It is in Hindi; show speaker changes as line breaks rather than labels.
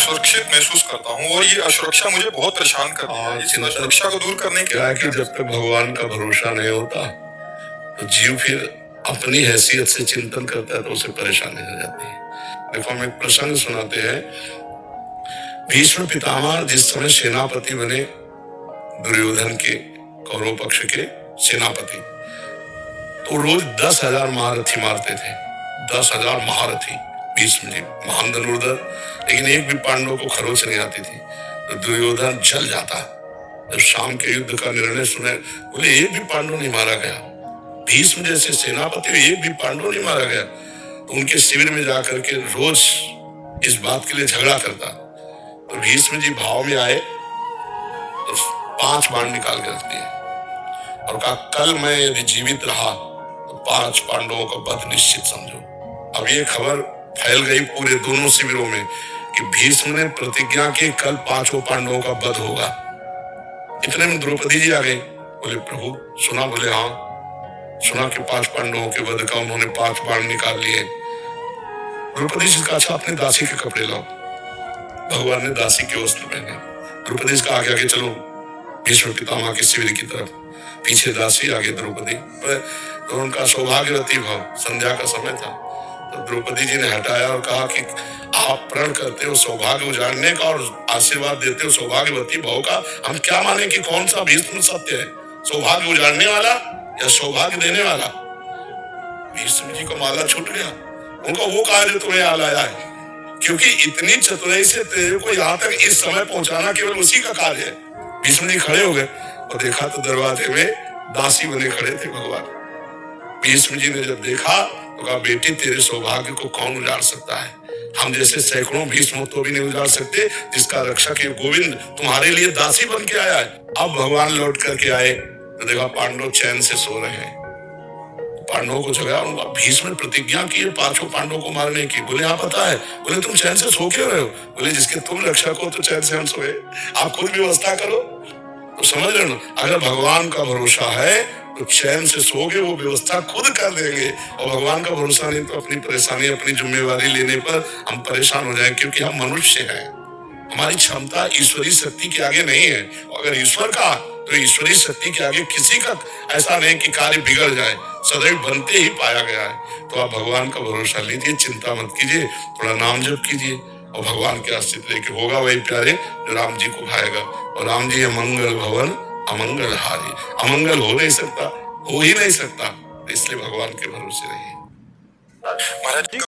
असुरक्षित महसूस करता हूँ और ये असुरक्षा मुझे बहुत परेशान करती है। इस असुरक्षा को दूर करने के
क्या है कि जब तक भगवान का भरोसा नहीं होता तो जीव फिर अपनी हैसियत से चिंतन करता है तो उसे परेशानी हो जाती है। देखो, हम एक प्रसंग सुनाते हैं। भीष्म पितामह जिस समय सेनापति बने, दुर्योधन के कौरव पक्ष के सेनापति, तो रोज 10,000 महारथी मारते थे। 10,000 महारथी भीष्म जी, महान धनुर्धर, लेकिन एक भी पांडवों को खरोच नहीं आती थी। तो दुर्योधन जल जाता। जब शाम के युद्ध का निर्णय सुने, बोले एक भी पांडव नहीं मारा गया। भीष्म जैसे सेनापति एक भी पांडव नहीं मारा गया। तो उनके शिविर में जाकर के रोज इस बात के लिए झगड़ा करता। तो भीष्म जी भाव में आए तो 5 बाण निकाल के रख दिए और कहा, कल मैं यदि जीवित रहा तो 5 पांडवों का वध निश्चित समझो। अब ये खबर फैल गई पूरे दोनों शिविरों में कि भीष्म ने प्रतिज्ञा की, कल 5 पांडवों का वध होगा। इतने में द्रौपदी जी आ गई। बोले प्रभु सुना? बोले हाँ सुना कि 5 पांडवों के वध का उन्होंने 5 बाण निकाल लिए। द्रौपदी जी का, अच्छा अपने दासी के कपड़े लाओ। भगवान ने दासी के वस्त्र पहने। द्रौपदी जी का आगे आगे चलो भीष्म पितामह के शिविर की तरफ, पीछे दासी, आगे द्रौपदी। तो उनका सौभाग्यवती भाव, संध्या का समय था, तो द्रौपदी जी ने हटाया और कहा कि आप प्रण करते हो सौभाग्य उजाड़ने का और आशीर्वाद देते हो सौभाग्यवती भाव का, हम क्या माने कि कौन सा भीष्म सत्य है, सौभाग्य उजाड़ने वाला या सौभाग्य देने वाला? भीष्म जी को माला छूट गया। उनका वो कार्य तुम्हें आ लाया है, क्योंकि इतनी चतुराई से तेरे को यहाँ तक इस समय पहुंचाना केवल उसी का कार्य है। भीष्म जी खड़े हो गए और देखा तो दरवाजे में दासी बने खड़े थे भगवान। भीष्म जी ने जब देखा तो कहा, बेटी तेरे सौभाग्य को कौन उजाड़ सकता है? हम जैसे सैकड़ों भीष्म तो भी नहीं उजाड़ सकते, जिसका रक्षक है गोविंद तुम्हारे लिए दासी बन के आया है। अब भगवान लौट करके आए तो देखा पांडव चैन से सो रहे हैं। पांडवों को जगाया, उनका भीष्म ने प्रतिज्ञा की है 5 पांडवों को मारने की। बोले हाँ पता है। बोले तुम चैन से सो क्यों रहे हो? बोले जिसके तुम रक्षक हो तो चैन से हम सोए, आप खुद व्यवस्था करो। तो समझ रहे हो, अगर भगवान का भरोसा है तो चैन से सोगे, वो व्यवस्था खुद कर देंगे। और भगवान का भरोसा नहीं तो अपनी परेशानी, अपनी जिम्मेवारी लेने पर हम परेशान हो जाएं, क्योंकि हम मनुष्य हैं। हमारी क्षमता ईश्वरीय शक्ति के आगे नहीं है। अगर ईश्वर का तो ईश्वरीय शक्ति के आगे किसी का ऐसा नहीं कि कार्य बिगड़ जाए, सदैव बनते ही पाया गया है। तो आप भगवान का भरोसा लीजिए, चिंता मत कीजिए, थोड़ा नाम जप कीजिए और भगवान के आश्रित लेके होगा वही प्यारे जो राम जी को भाएगा। और राम जी अमंगल भवन अमंगल हारी, अमंगल हो नहीं सकता, हो ही नहीं सकता, इसलिए भगवान के भरोसे रहिए।
महाराज